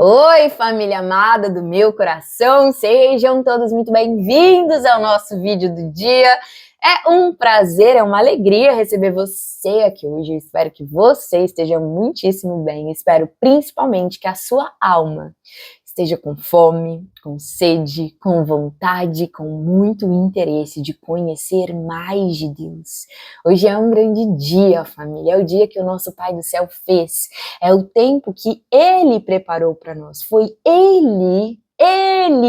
Oi, família amada do meu coração, sejam todos muito bem-vindos ao nosso vídeo do dia. É um prazer, é uma alegria receber você aqui hoje. Eu espero que você esteja muitíssimo bem. Espero principalmente que a sua alma esteja com fome, com sede, com vontade, com muito interesse de conhecer mais de Deus. Hoje é um grande dia, família. É o dia que o nosso Pai do Céu fez. É o tempo que Ele preparou para nós. Foi Ele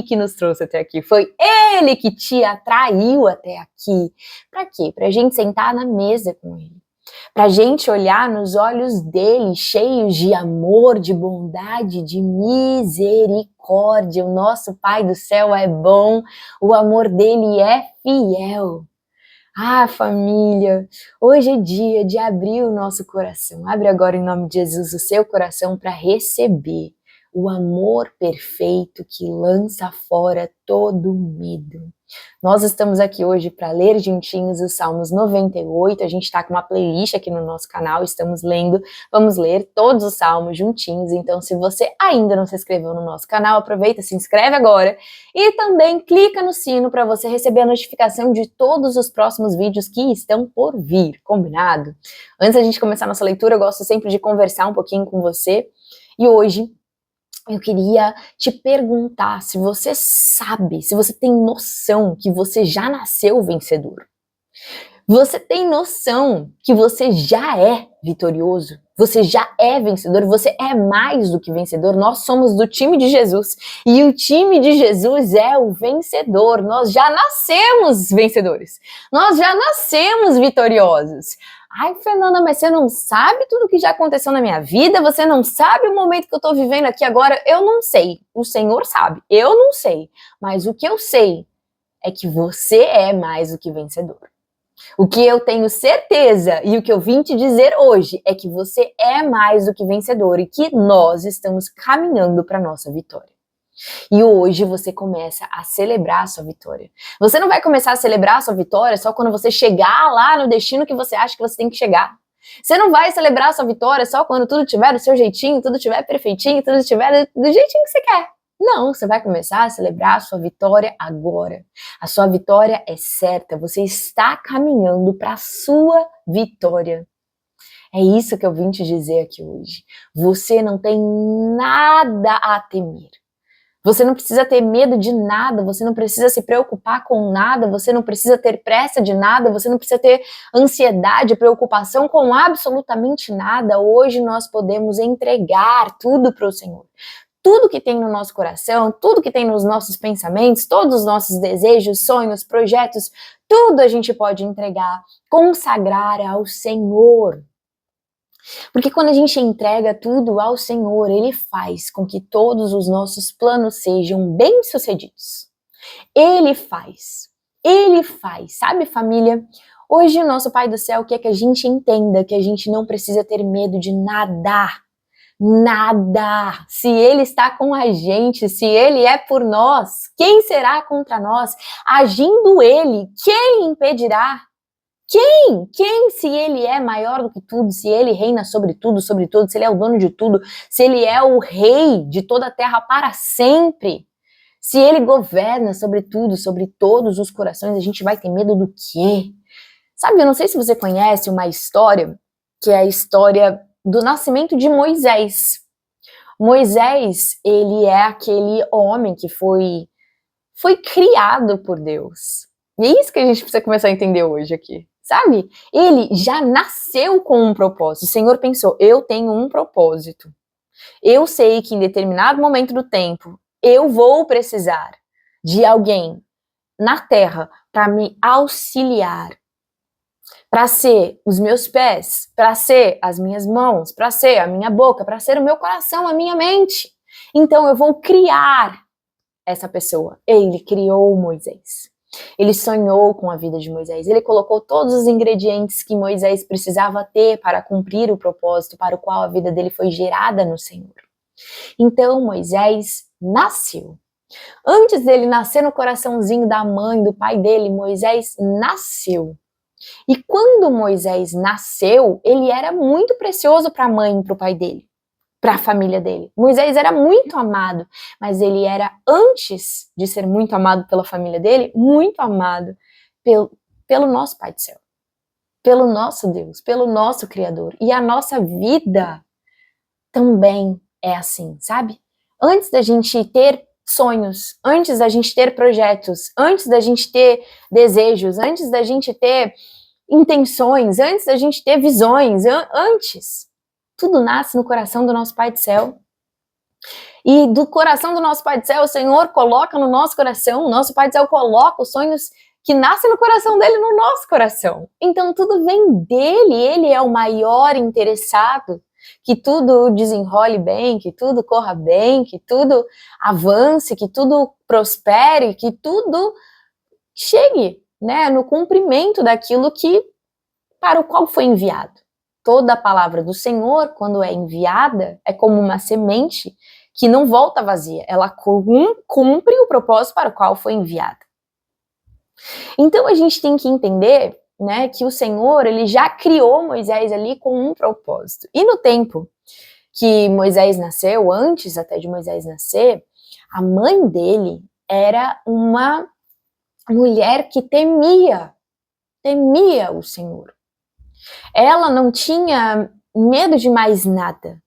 que nos trouxe até aqui. Foi Ele que te atraiu até aqui. Para quê? Para a gente sentar na mesa com Ele. Para a gente olhar nos olhos dele, cheios de amor, de bondade, de misericórdia. O nosso Pai do Céu é bom, o amor dele é fiel. Ah, família, hoje é dia de abrir o nosso coração. Abre agora em nome de Jesus o seu coração para receber o amor perfeito que lança fora todo medo. Nós estamos aqui hoje para ler juntinhos os Salmos 98, a gente está com uma playlist aqui no nosso canal, estamos lendo, vamos ler todos os Salmos juntinhos, então se você ainda não se inscreveu no nosso canal, aproveita, se inscreve agora e também clica no sino para você receber a notificação de todos os próximos vídeos que estão por vir, combinado? Antes da gente começar a nossa leitura, eu gosto sempre de conversar um pouquinho com você e hoje eu queria te perguntar se você sabe, se você tem noção que você já nasceu vencedor. Você tem noção que você já é vitorioso? Você já é vencedor? Você é mais do que vencedor? Nós somos do time de Jesus e o time de Jesus é o vencedor. Nós já nascemos vencedores. Nós já nascemos vitoriosos. Ai, Fernanda, mas você não sabe tudo o que já aconteceu na minha vida? Você não sabe o momento que eu tô vivendo aqui agora? Eu não sei. O Senhor sabe. Eu não sei. Mas o que eu sei é que você é mais do que vencedor. O que eu tenho certeza e o que eu vim te dizer hoje é que você é mais do que vencedor e que nós estamos caminhando para nossa vitória. E hoje você começa a celebrar a sua vitória. Você não vai começar a celebrar a sua vitória só quando você chegar lá no destino que você acha que você tem que chegar. Você não vai celebrar a sua vitória só quando tudo tiver do seu jeitinho, tudo tiver perfeitinho, tudo tiver do jeitinho que você quer. Não, você vai começar a celebrar a sua vitória agora. A sua vitória é certa, você está caminhando para a sua vitória. É isso que eu vim te dizer aqui hoje. Você não tem nada a temer. Você não precisa ter medo de nada, você não precisa se preocupar com nada, você não precisa ter pressa de nada, você não precisa ter ansiedade, preocupação com absolutamente nada. Hoje nós podemos entregar tudo para o Senhor. Tudo que tem no nosso coração, tudo que tem nos nossos pensamentos, todos os nossos desejos, sonhos, projetos, tudo a gente pode entregar, consagrar ao Senhor. Porque quando a gente entrega tudo ao Senhor, Ele faz com que todos os nossos planos sejam bem-sucedidos. Ele faz. Sabe, família? Hoje o nosso Pai do Céu quer que a gente entenda que a gente não precisa ter medo de nada. Nada. Se Ele está com a gente, se Ele é por nós, quem será contra nós? Agindo Ele, quem impedirá? Quem, se Ele é maior do que tudo, se Ele reina sobre tudo, se Ele é o dono de tudo, se Ele é o rei de toda a terra para sempre, se Ele governa sobre tudo, sobre todos os corações, a gente vai ter medo do quê? Sabe, eu não sei se você conhece uma história, que é a história do nascimento de Moisés. Moisés, ele é aquele homem que foi criado por Deus. E é isso que a gente precisa começar a entender hoje aqui. Sabe? Ele já nasceu com um propósito. O Senhor pensou, eu tenho um propósito. Eu sei que em determinado momento do tempo, eu vou precisar de alguém na terra para me auxiliar, para ser os meus pés, para ser as minhas mãos, para ser a minha boca, para ser o meu coração, a minha mente. Então eu vou criar essa pessoa. Ele criou Moisés. Ele sonhou com a vida de Moisés, ele colocou todos os ingredientes que Moisés precisava ter para cumprir o propósito para o qual a vida dele foi gerada no Senhor. Então Moisés nasceu. Antes dele nascer no coraçãozinho da mãe, do pai dele, Moisés nasceu. E quando Moisés nasceu, ele era muito precioso para a mãe e para o pai dele. para a família dele. Moisés era muito amado, mas ele era, antes de ser muito amado pela família dele, muito amado pelo nosso Pai do Céu, pelo nosso Deus, pelo nosso Criador. E a nossa vida também é assim, sabe? Antes da gente ter sonhos, antes da gente ter projetos, antes da gente ter desejos, antes da gente ter intenções, antes da gente ter visões, antes, tudo nasce no coração do nosso Pai do Céu. E do coração do nosso Pai do Céu, o Senhor coloca no nosso coração, o nosso Pai do Céu coloca os sonhos que nascem no coração dele no nosso coração. Então tudo vem dele, ele é o maior interessado que tudo desenrole bem, que tudo corra bem, que tudo avance, que tudo prospere, que tudo chegue, né, no cumprimento daquilo para o qual foi enviado. Toda a palavra do Senhor, quando é enviada, é como uma semente que não volta vazia, ela cumpre o propósito para o qual foi enviada. Então a gente tem que entender, né, que o Senhor, ele já criou Moisés ali com um propósito. E no tempo que Moisés nasceu, antes até de Moisés nascer, a mãe dele era uma mulher que temia o Senhor. Ela não tinha medo de mais nada.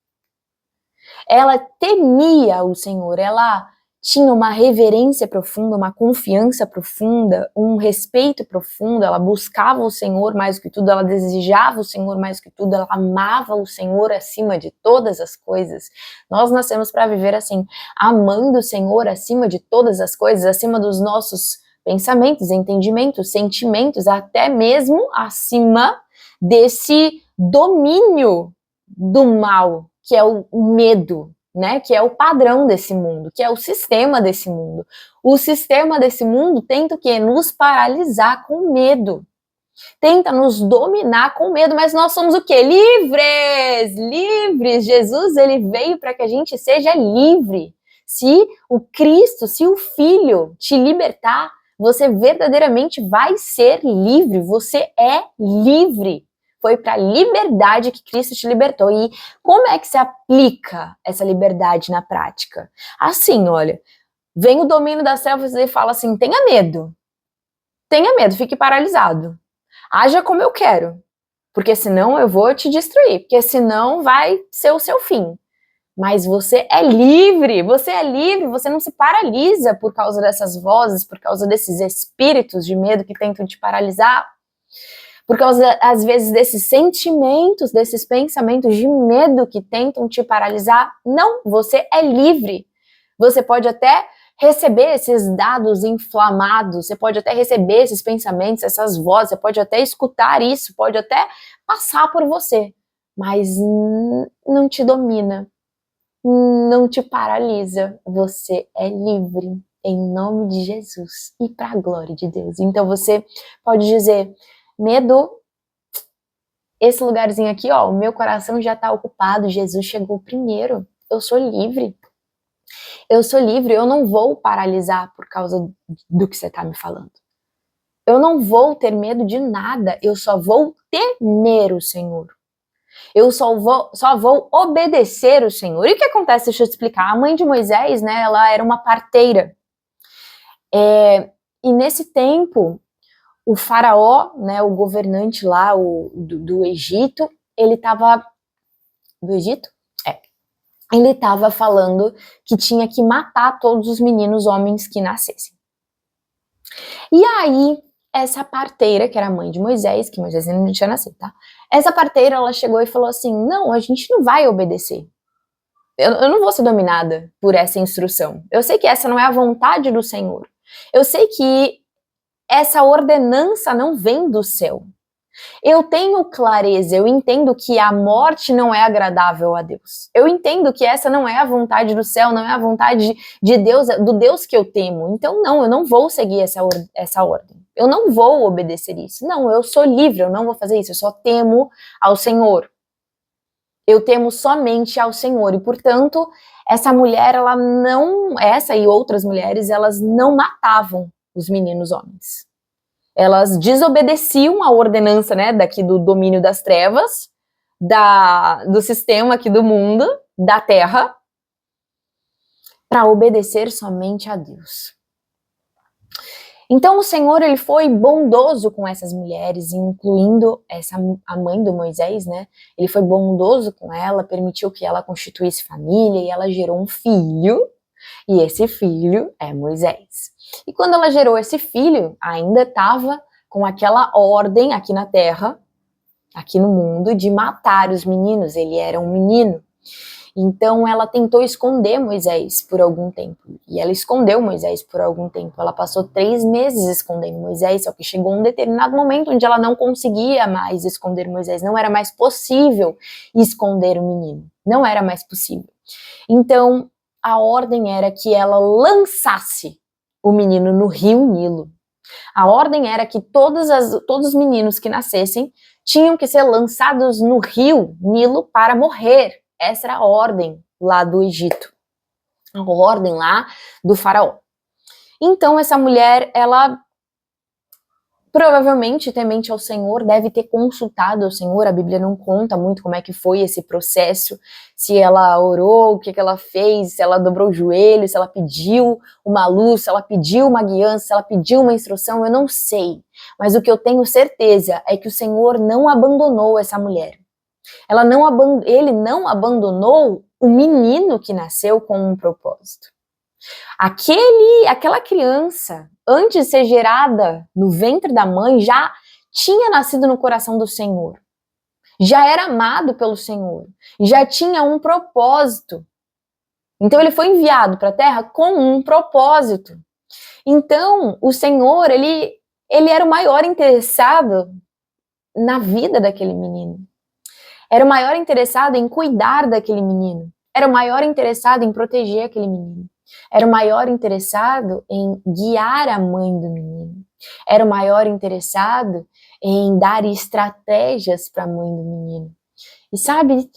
Ela temia o Senhor, ela tinha uma reverência profunda, uma confiança profunda, um respeito profundo, ela buscava o Senhor mais do que tudo, ela desejava o Senhor mais do que tudo, ela amava o Senhor acima de todas as coisas. Nós nascemos para viver assim, amando o Senhor acima de todas as coisas, acima dos nossos pensamentos, entendimentos, sentimentos, até mesmo acima desse domínio do mal, que é o medo, né, que é o padrão desse mundo, que é o sistema desse mundo. O sistema desse mundo tenta o quê? Nos paralisar com medo. Tenta nos dominar com medo, mas nós somos o quê? Livres! Livres! Jesus, ele veio para que a gente seja livre. Se o Cristo, se o Filho te libertar, você verdadeiramente vai ser livre. Você é livre. Foi para a liberdade que Cristo te libertou. E como é que se aplica essa liberdade na prática? Assim, olha, vem o domínio das trevas e fala assim, tenha medo, fique paralisado. Haja como eu quero, porque senão eu vou te destruir, porque senão vai ser o seu fim. Mas você é livre, você não se paralisa por causa dessas vozes, por causa desses espíritos de medo que tentam te paralisar. Por causa, às vezes, desses sentimentos, desses pensamentos de medo que tentam te paralisar. Não, você é livre. Você pode até receber esses dados inflamados, você pode até receber esses pensamentos, essas vozes, você pode até escutar isso, pode até passar por você, mas não te domina, não te paralisa. Você é livre, em nome de Jesus e para a glória de Deus. Então você pode dizer, medo, esse lugarzinho aqui, ó, o meu coração já está ocupado, Jesus chegou primeiro, eu sou livre. Eu sou livre, eu não vou paralisar por causa do que você está me falando. Eu não vou ter medo de nada, eu só vou temer o Senhor. Eu só vou obedecer o Senhor. E o que acontece? Deixa eu te explicar. A mãe de Moisés, né, ela era uma parteira. E nesse tempo, o faraó, né, o governante lá do Egito, ele estava... Do Egito? Ele estava falando que tinha que matar todos os meninos homens que nascessem. E aí, essa parteira, que era a mãe de Moisés, que Moisés ainda não tinha nascido, tá? Essa parteira, ela chegou e falou assim, não, a gente não vai obedecer. Eu não vou ser dominada por essa instrução. Eu sei que essa não é a vontade do Senhor. Eu sei que essa ordenança não vem do céu. Eu tenho clareza, eu entendo que a morte não é agradável a Deus. Eu entendo que essa não é a vontade do céu, não é a vontade de Deus, do Deus que eu temo. Então não, eu não vou seguir essa ordem. Eu não vou obedecer isso. Não, eu sou livre, eu não vou fazer isso. Eu só temo ao Senhor. Eu temo somente ao Senhor. E, portanto, essa mulher, essa e outras mulheres, elas não matavam os meninos homens. Elas desobedeciam a ordenança, né, daqui do domínio das trevas, do sistema aqui do mundo, da terra para obedecer somente a Deus. Então o Senhor, ele foi bondoso com essas mulheres, incluindo a mãe do Moisés, né? Ele foi bondoso com ela, permitiu que ela constituísse família e ela gerou um filho, e esse filho é Moisés. E quando ela gerou esse filho, ainda estava com aquela ordem aqui na terra, aqui no mundo, de matar os meninos, ele era um menino. Então ela tentou esconder Moisés por algum tempo, e ela escondeu Moisés por algum tempo. Ela passou 3 meses escondendo Moisés, só que chegou um determinado momento onde ela não conseguia mais esconder Moisés, não era mais possível esconder o menino, não era mais possível. Então a ordem era que ela lançasse o menino no rio Nilo. A ordem era que todos os meninos que nascessem tinham que ser lançados no rio Nilo para morrer. Essa era a ordem lá do Egito, a ordem lá do faraó. Então essa mulher, ela provavelmente, temente ao Senhor, deve ter consultado ao Senhor. A Bíblia não conta muito como é que foi esse processo, se ela orou, o que ela fez, se ela dobrou o joelho, se ela pediu uma luz, se ela pediu uma guiança, se ela pediu uma instrução, eu não sei. Mas o que eu tenho certeza é que o Senhor não abandonou essa mulher. Ele não abandonou o menino que nasceu com um propósito. Aquela criança, antes de ser gerada no ventre da mãe, já tinha nascido no coração do Senhor. Já era amado pelo Senhor. Já tinha um propósito. Então ele foi enviado para a terra com um propósito. Então o Senhor, ele era o maior interessado na vida daquele menino. Era o maior interessado em cuidar daquele menino. Era o maior interessado em proteger aquele menino. Era o maior interessado em guiar a mãe do menino. Era o maior interessado em dar estratégias para a mãe do menino. E sabe,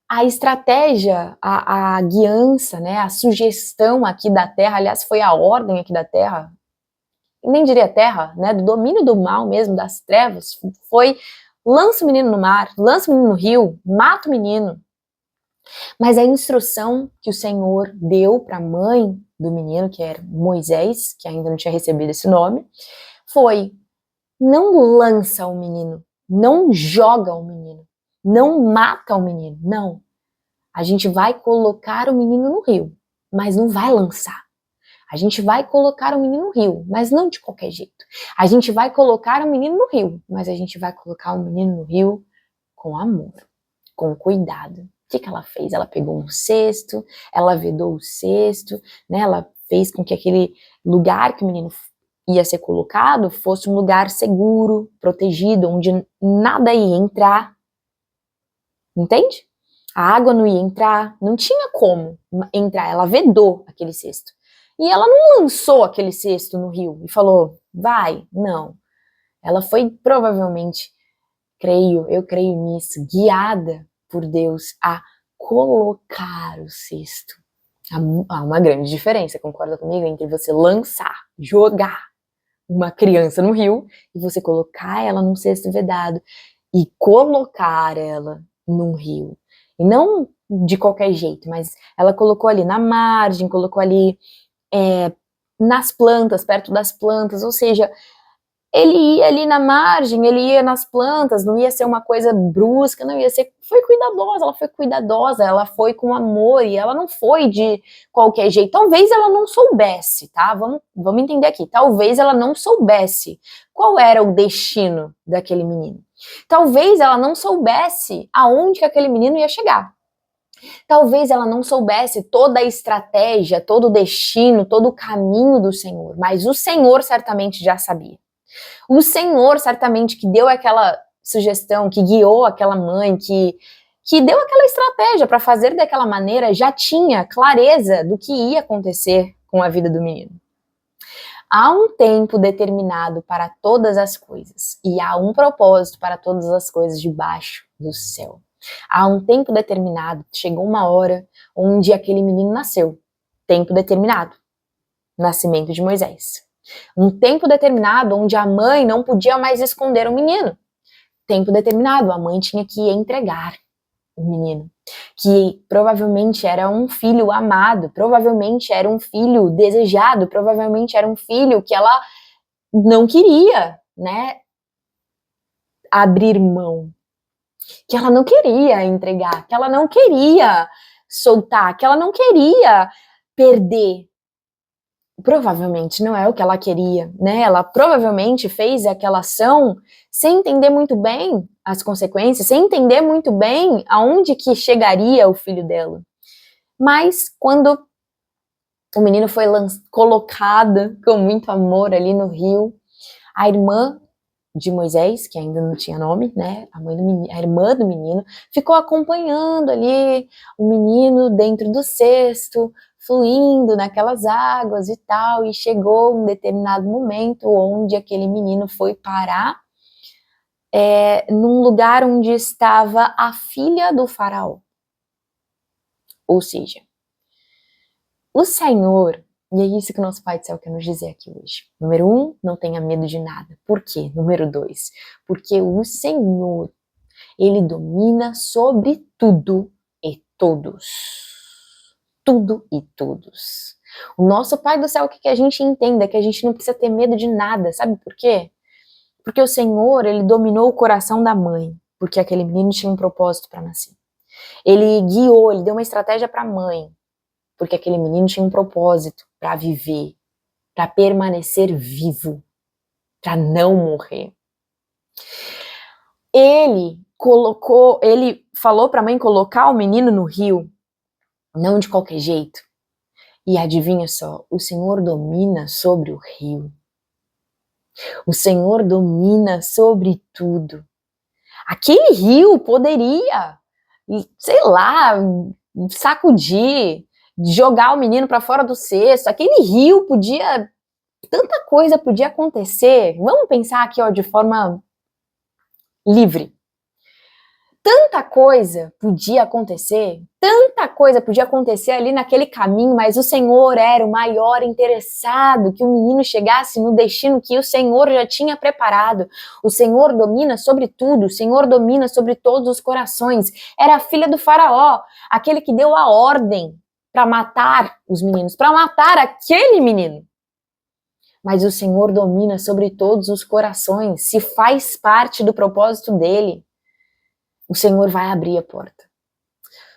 a estratégia, a guiança, né, a sugestão aqui da terra, aliás, foi a ordem aqui da terra, nem diria terra, né, do domínio do mal mesmo, das trevas, foi: lança o menino no mar, lança o menino no rio, mata o menino. Mas a instrução que o Senhor deu para a mãe do menino, que era Moisés, que ainda não tinha recebido esse nome, foi: não lança o menino, não joga o menino, não mata o menino, não. A gente vai colocar o menino no rio, mas não vai lançar. A gente vai colocar o menino no rio, mas não de qualquer jeito. A gente vai colocar o menino no rio, mas a gente vai colocar o menino no rio com amor, com cuidado. O que ela fez? Ela pegou um cesto, ela vedou o cesto, né? Ela fez com que aquele lugar que o menino ia ser colocado fosse um lugar seguro, protegido, onde nada ia entrar. Entende? A água não ia entrar, não tinha como entrar. Ela vedou aquele cesto. E ela não lançou aquele cesto no rio e falou: vai, não. Ela foi provavelmente, eu creio nisso, guiada por Deus a colocar o cesto. Há uma grande diferença, concorda comigo, entre você lançar, jogar uma criança no rio e você colocar ela num cesto vedado e colocar ela num rio. E não de qualquer jeito, mas ela colocou ali na margem, colocou ali nas plantas, perto das plantas, ou seja, ele ia ali na margem, ele ia nas plantas, não ia ser uma coisa brusca, não ia ser, ela foi cuidadosa, ela foi com amor, e ela não foi de qualquer jeito. Talvez ela não soubesse, tá? Vamos entender aqui, talvez ela não soubesse qual era o destino daquele menino. Talvez ela não soubesse aonde que aquele menino ia chegar. Talvez ela não soubesse toda a estratégia, todo o destino, todo o caminho do Senhor, mas o Senhor certamente já sabia. O Senhor certamente que deu aquela sugestão, que guiou aquela mãe, que deu aquela estratégia para fazer daquela maneira, já tinha clareza do que ia acontecer com a vida do menino. Há um tempo determinado para todas as coisas, e há um propósito para todas as coisas debaixo do céu. Há um tempo determinado, chegou uma hora onde aquele menino nasceu. Tempo determinado. Nascimento de Moisés. Um tempo determinado onde a mãe não podia mais esconder o menino. Tempo determinado, a mãe tinha que entregar o menino. que provavelmente era um filho amado, provavelmente era um filho desejado, provavelmente era um filho que ela não queria, né, abrir mão, que ela não queria entregar, que ela não queria soltar, que ela não queria perder. Provavelmente não é o que ela queria, né? Ela provavelmente fez aquela ação sem entender muito bem as consequências, sem entender muito bem aonde que chegaria o filho dela. Mas quando o menino foi colocado com muito amor ali no rio, a irmã de Moisés, que ainda não tinha nome, né, a irmã do menino, ficou acompanhando ali o menino dentro do cesto, fluindo naquelas águas e tal, e chegou um determinado momento onde aquele menino foi parar num lugar onde estava a filha do faraó. Ou seja, o Senhor, e é isso que o nosso Pai do Céu quer nos dizer aqui hoje. Número 1, não tenha medo de nada. Por quê? Número 2, porque o Senhor, Ele domina sobre tudo e todos. Tudo e todos. O nosso Pai do Céu quer que a gente entenda que a gente não precisa ter medo de nada. Sabe por quê? Porque o Senhor, Ele dominou o coração da mãe, porque aquele menino tinha um propósito para nascer. Ele guiou, Ele deu uma estratégia para a mãe, porque aquele menino tinha um propósito para viver, para permanecer vivo, para não morrer. Ele falou para a mãe colocar o menino no rio, não de qualquer jeito. E adivinha só, o Senhor domina sobre o rio. O Senhor domina sobre tudo. Aquele rio poderia, sei lá, sacudir, jogar o menino para fora do cesto. Aquele rio podia, tanta coisa podia acontecer. Vamos pensar aqui, ó, de forma livre. Tanta coisa podia acontecer ali naquele caminho, mas o Senhor era o maior interessado que o menino chegasse no destino que o Senhor já tinha preparado. O Senhor domina sobre tudo, o Senhor domina sobre todos os corações. Era a filha do faraó, aquele que deu a ordem para matar os meninos, para matar aquele menino. Mas o Senhor domina sobre todos os corações, se faz parte do propósito dele. O Senhor vai abrir a porta.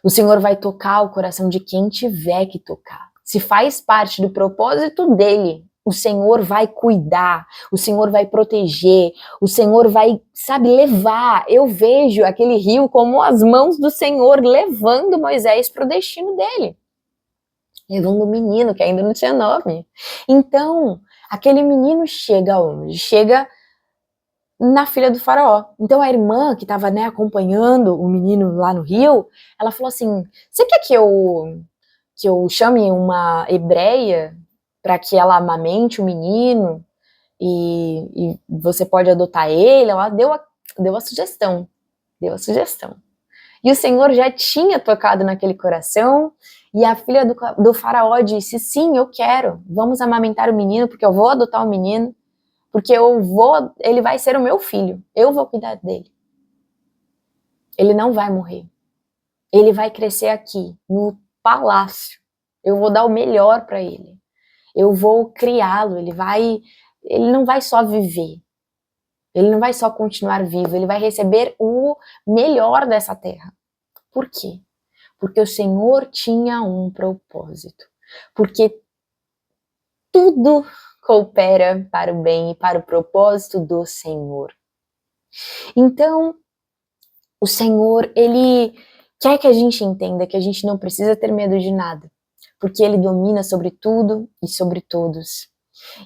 O Senhor vai tocar o coração de quem tiver que tocar. Se faz parte do propósito dele, o Senhor vai cuidar, o Senhor vai proteger, o Senhor vai, levar. Eu vejo aquele rio como as mãos do Senhor levando Moisés para o destino dele. Levando o menino que ainda não tinha nome. Então, aquele menino chega onde? Chega na filha do faraó. Então a irmã que estava, acompanhando o menino lá no rio, ela falou assim: você quer que eu chame uma hebreia para que ela amamente o menino e você pode adotar ele? Ela deu a sugestão. E o Senhor já tinha tocado naquele coração, e a filha do faraó disse: sim, eu quero, vamos amamentar o menino, porque eu vou adotar o menino, porque ele vai ser o meu filho, eu vou cuidar dele. Ele não vai morrer. Ele vai crescer aqui, no palácio. Eu vou dar o melhor para ele. Eu vou criá-lo, ele não vai só viver. Ele não vai só continuar vivo, ele vai receber o melhor dessa terra. Por quê? Porque o Senhor tinha um propósito. Porque tudo coopera para o bem e para o propósito do Senhor. Então, o Senhor, Ele quer que a gente entenda que a gente não precisa ter medo de nada, porque Ele domina sobre tudo e sobre todos.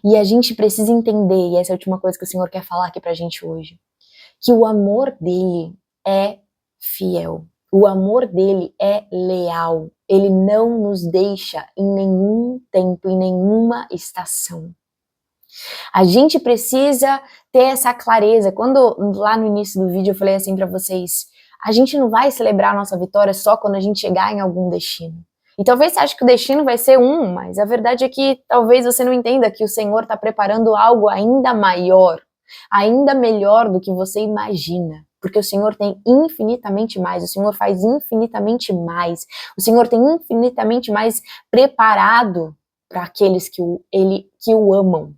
E a gente precisa entender, e essa é a última coisa que o Senhor quer falar aqui pra gente hoje, que o amor dele é fiel, o amor dele é leal, ele não nos deixa em nenhum tempo, em nenhuma estação. A gente precisa ter essa clareza. Quando lá no início do vídeo eu falei assim pra vocês, a gente não vai celebrar a nossa vitória só quando a gente chegar em algum destino. E talvez você ache que o destino vai ser mas a verdade é que talvez você não entenda que o Senhor está preparando algo ainda maior, ainda melhor do que você imagina. porque o Senhor tem infinitamente mais, o Senhor faz infinitamente mais, o Senhor tem infinitamente mais preparado para aqueles que o amam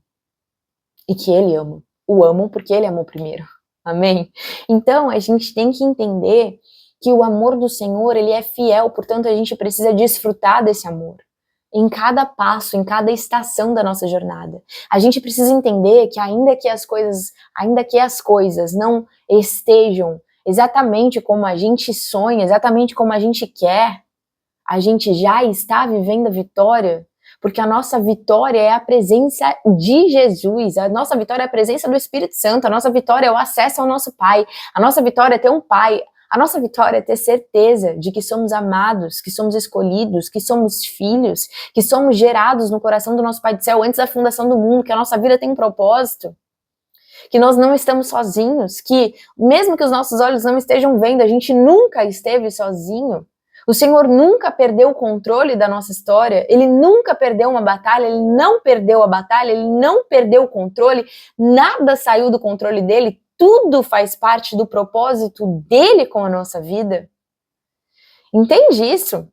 e que Ele ama. O amam porque Ele amou primeiro. Amém? Então, a gente tem que entender que o amor do Senhor, Ele é fiel, portanto, a gente precisa desfrutar desse amor. Em cada passo, em cada estação da nossa jornada. A gente precisa entender que ainda que as coisas não estejam exatamente como a gente sonha, exatamente como a gente quer, a gente já está vivendo a vitória, porque a nossa vitória é a presença de Jesus, a nossa vitória é a presença do Espírito Santo, a nossa vitória é o acesso ao nosso Pai, a nossa vitória é ter um Pai, a nossa vitória é ter certeza de que somos amados, que somos escolhidos, que somos filhos, que somos gerados no coração do nosso Pai do Céu antes da fundação do mundo, que a nossa vida tem um propósito, que nós não estamos sozinhos, que mesmo que os nossos olhos não estejam vendo, a gente nunca esteve sozinho. O Senhor nunca perdeu o controle da nossa história, Ele nunca perdeu uma batalha, Ele não perdeu a batalha, Ele não perdeu o controle, nada saiu do controle dEle, tudo faz parte do propósito dEle com a nossa vida. Entende isso?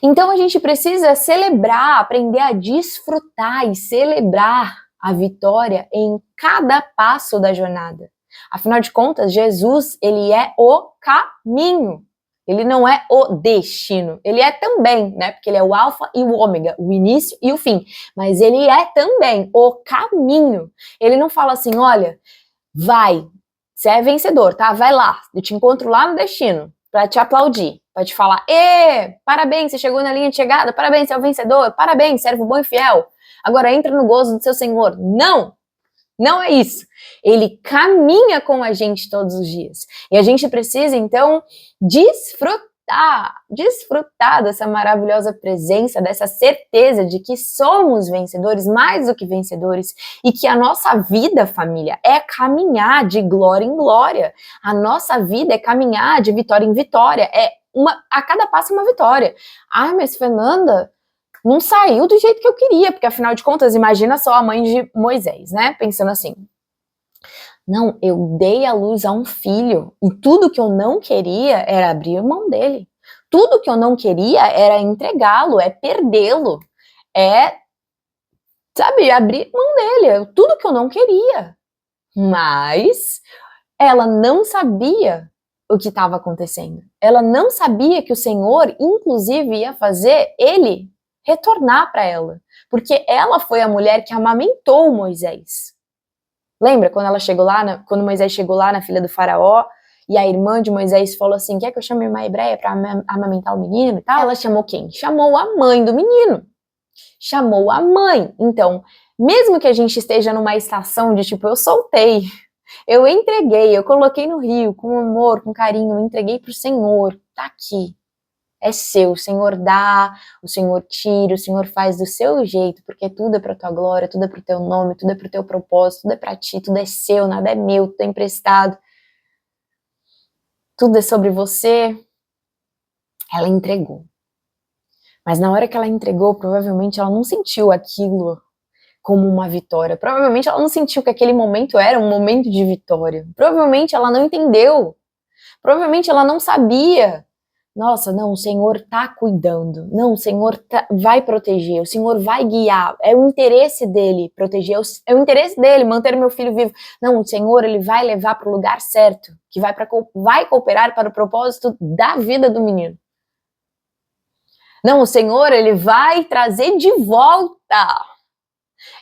Então a gente precisa celebrar, aprender a desfrutar e celebrar a vitória em cada passo da jornada. Afinal de contas, Jesus, Ele é o caminho. Ele não é o destino, ele é também, né? Porque ele é o alfa e o ômega, o início e o fim. Mas ele é também o caminho. Ele não fala assim, olha, vai, você é vencedor, tá? Vai lá, eu te encontro lá no destino, pra te aplaudir, pra te falar, parabéns, você chegou na linha de chegada, parabéns, você é o vencedor, parabéns, servo bom e fiel. Agora entra no gozo do seu Senhor. Não! Não é isso. Ele caminha com a gente todos os dias. E a gente precisa, então, desfrutar dessa maravilhosa presença, dessa certeza de que somos vencedores, mais do que vencedores, e que a nossa vida, família, é caminhar de glória em glória. A nossa vida é caminhar de vitória em vitória. A cada passo uma vitória. Ah, mas Fernanda, não saiu do jeito que eu queria, porque afinal de contas, imagina só a mãe de Moisés, né? Pensando assim, não, eu dei à luz a um filho, e tudo que eu não queria era abrir mão dele. Tudo que eu não queria era entregá-lo, é perdê-lo, abrir mão dele, tudo que eu não queria. Mas ela não sabia o que estava acontecendo. Ela não sabia que o Senhor, inclusive, ia fazer ele retornar para ela, porque ela foi a mulher que amamentou Moisés. Lembra quando quando Moisés chegou lá na filha do faraó e a irmã de Moisés falou assim, quer que eu chame uma hebreia para amamentar o menino e tal? Ela chamou quem? Chamou a mãe do menino. Chamou a mãe. Então, mesmo que a gente esteja numa estação de tipo, eu soltei, eu entreguei, eu coloquei no rio com amor, com carinho, eu entreguei pro Senhor, tá aqui. É seu, o Senhor dá, o Senhor tira, o Senhor faz do seu jeito, porque tudo é pra tua glória, tudo é pro teu nome, tudo é pro teu propósito, tudo é pra ti, tudo é seu, nada é meu, tudo é emprestado. Tudo é sobre você. Ela entregou. Mas na hora que ela entregou, provavelmente ela não sentiu aquilo como uma vitória. Provavelmente ela não sentiu que aquele momento era um momento de vitória. Provavelmente ela não entendeu. Provavelmente ela não sabia. Nossa, não, o Senhor tá cuidando. Não, o Senhor vai proteger. O Senhor vai guiar. É o interesse dele proteger. É o interesse dele manter meu filho vivo. Não, o Senhor, ele vai levar para o lugar certo. Que vai cooperar para o propósito da vida do menino. Não, o Senhor, ele vai trazer de volta.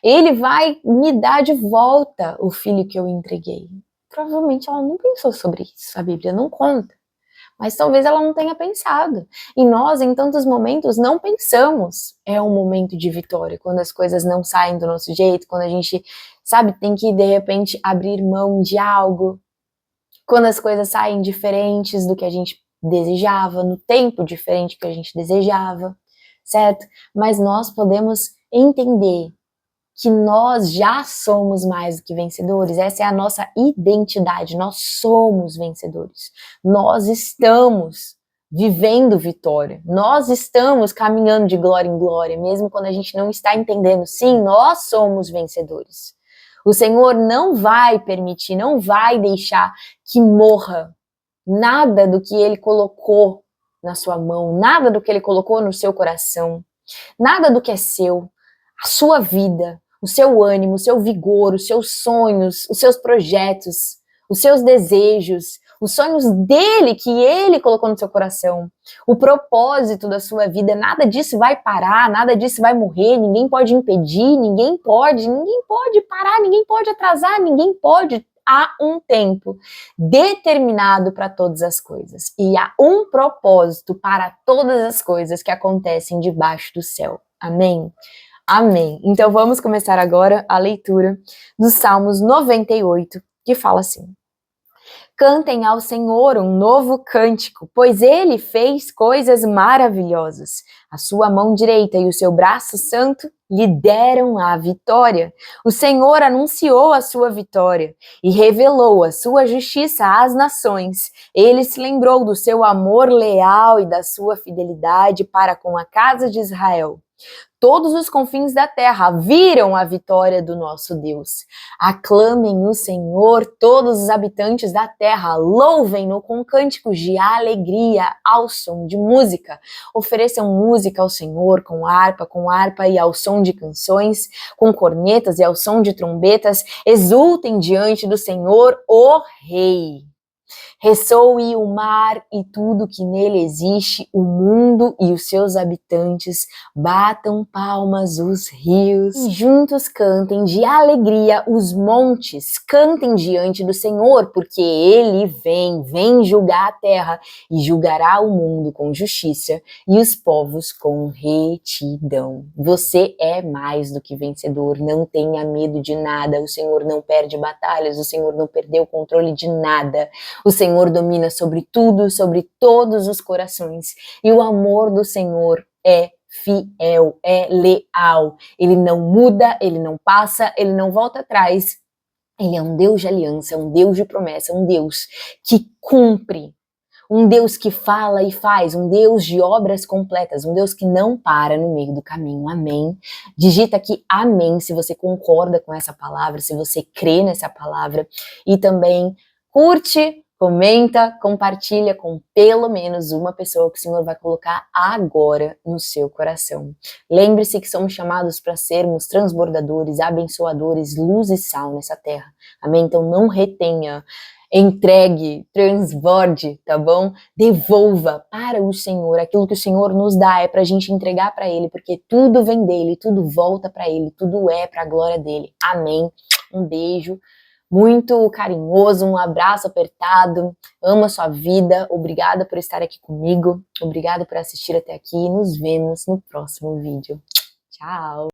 Ele vai me dar de volta o filho que eu entreguei. Provavelmente ela não pensou sobre isso. A Bíblia não conta. Mas talvez ela não tenha pensado. E nós, em tantos momentos, não pensamos. É um momento de vitória, quando as coisas não saem do nosso jeito, quando a gente, tem que, de repente, abrir mão de algo. Quando as coisas saem diferentes do que a gente desejava, no tempo diferente que a gente desejava, certo? Mas nós podemos entender que nós já somos mais do que vencedores, essa é a nossa identidade, nós somos vencedores, nós estamos vivendo vitória, nós estamos caminhando de glória em glória, mesmo quando a gente não está entendendo, sim, nós somos vencedores. O Senhor não vai permitir, não vai deixar que morra nada do que Ele colocou na sua mão, nada do que Ele colocou no seu coração, nada do que é seu, a sua vida, o seu ânimo, o seu vigor, os seus sonhos, os seus projetos, os seus desejos, os sonhos dele que ele colocou no seu coração, o propósito da sua vida, nada disso vai parar, nada disso vai morrer, ninguém pode impedir, ninguém pode parar, ninguém pode atrasar, ninguém pode. Há um tempo determinado para todas as coisas e há um propósito para todas as coisas que acontecem debaixo do céu. Amém? Amém. Então vamos começar agora a leitura dos Salmos 98, que fala assim: Cantem ao Senhor um novo cântico, pois Ele fez coisas maravilhosas. A sua mão direita e o seu braço santo lhe deram a vitória. O Senhor anunciou a sua vitória e revelou a sua justiça às nações. Ele se lembrou do seu amor leal e da sua fidelidade para com a casa de Israel. Todos os confins da terra viram a vitória do nosso Deus. Aclamem o Senhor, todos os habitantes da terra, louvem-no com cânticos de alegria ao som de música. Ofereçam música ao Senhor com harpa e ao som de canções, com cornetas e ao som de trombetas. Exultem diante do Senhor, o Rei. Ressoe o mar e tudo que nele existe, o mundo e os seus habitantes, batam palmas os rios, e juntos cantem de alegria os montes, cantem diante do Senhor, porque ele vem julgar a terra e julgará o mundo com justiça e os povos com retidão. Você é mais do que vencedor, não tenha medo de nada, o Senhor não perde batalhas, o Senhor não perdeu o controle de nada. O Senhor domina sobre tudo, sobre todos os corações. E o amor do Senhor é fiel, é leal. Ele não muda, ele não passa, ele não volta atrás. Ele é um Deus de aliança, um Deus de promessa, um Deus que cumpre. Um Deus que fala e faz, um Deus de obras completas, um Deus que não para no meio do caminho. Amém? Digita aqui amém se você concorda com essa palavra, se você crê nessa palavra. E também curte, comenta, compartilha com pelo menos uma pessoa que o Senhor vai colocar agora no seu coração. Lembre-se que somos chamados para sermos transbordadores, abençoadores, luz e sal nessa terra. Amém? Então não retenha, entregue, transborde, tá bom? Devolva para o Senhor. Aquilo que o Senhor nos dá é para a gente entregar para Ele, porque tudo vem dEle, tudo volta para Ele, tudo é para a glória dEle. Amém? Um beijo muito carinhoso, um abraço apertado, amo a sua vida, obrigada por estar aqui comigo, obrigada por assistir até aqui, nos vemos no próximo vídeo. Tchau!